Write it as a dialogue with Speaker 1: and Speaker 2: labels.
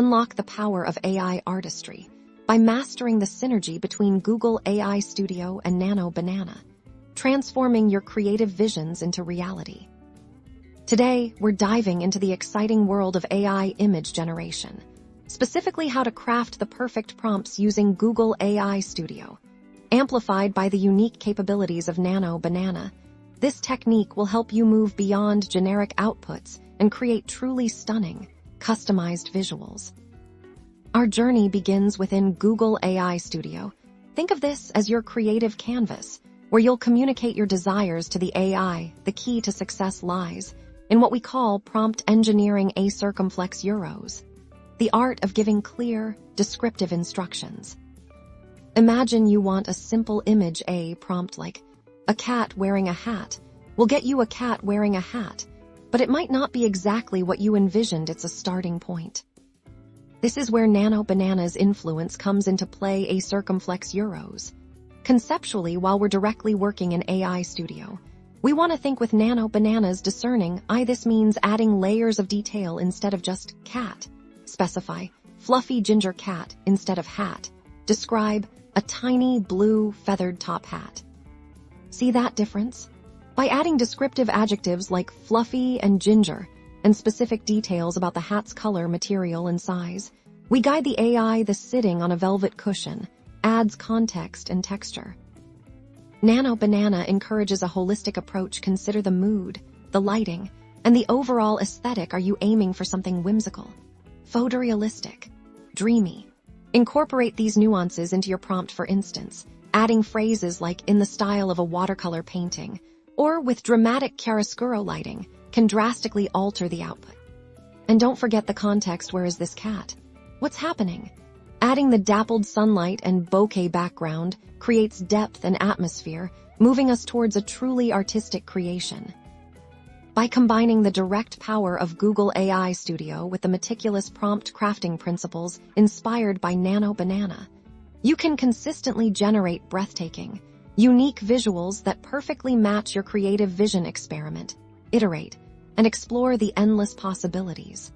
Speaker 1: Unlock the power of AI artistry by mastering the synergy between Google AI Studio and Nano Banana, transforming your creative visions into reality. Today, we're diving into the exciting world of AI image generation, specifically how to craft the perfect prompts using Google AI Studio. Amplified by the unique capabilities of Nano Banana, this technique will help you move beyond generic outputs and create truly stunning, customized visuals. Our journey begins within Google AI Studio. Think of this as your creative canvas, where you'll communicate your desires to the AI. The key to success lies in what we call prompt engineering a circumflex euros, the art of giving clear, descriptive instructions. Imagine you want a simple image. A prompt like, "A cat wearing a hat," will get you a cat wearing a hat, but it might not be exactly what you envisioned. It's a starting point. This is where Nano Banana's influence comes into play. A circumflex euros. Conceptually, while we're directly working in AI Studio, we want to think with Nano Banana's discerning eye. This means adding layers of detail instead of just cat. Specify fluffy ginger cat instead of hat. Describe a tiny blue feathered top hat. See that difference? By adding descriptive adjectives like fluffy and ginger and specific details about the hat's color, material, and size, we guide the AI. The sitting on a velvet cushion adds context and texture. Nano Banana encourages a holistic approach. Consider the mood, the lighting, and the overall aesthetic. Are you aiming for something whimsical, photorealistic, dreamy? Incorporate these nuances into your prompt. For instance, adding phrases like "in the style of a watercolor painting" or "with dramatic chiaroscuro lighting" can drastically alter the output. And don't forget the context. Where is this cat? What's happening? Adding the dappled sunlight and bokeh background creates depth and atmosphere, moving us towards a truly artistic creation. By combining the direct power of Google AI Studio with the meticulous prompt crafting principles inspired by Nano Banana, you can consistently generate breathtaking, unique visuals that perfectly match your creative vision. Experiment, iterate, and explore the endless possibilities.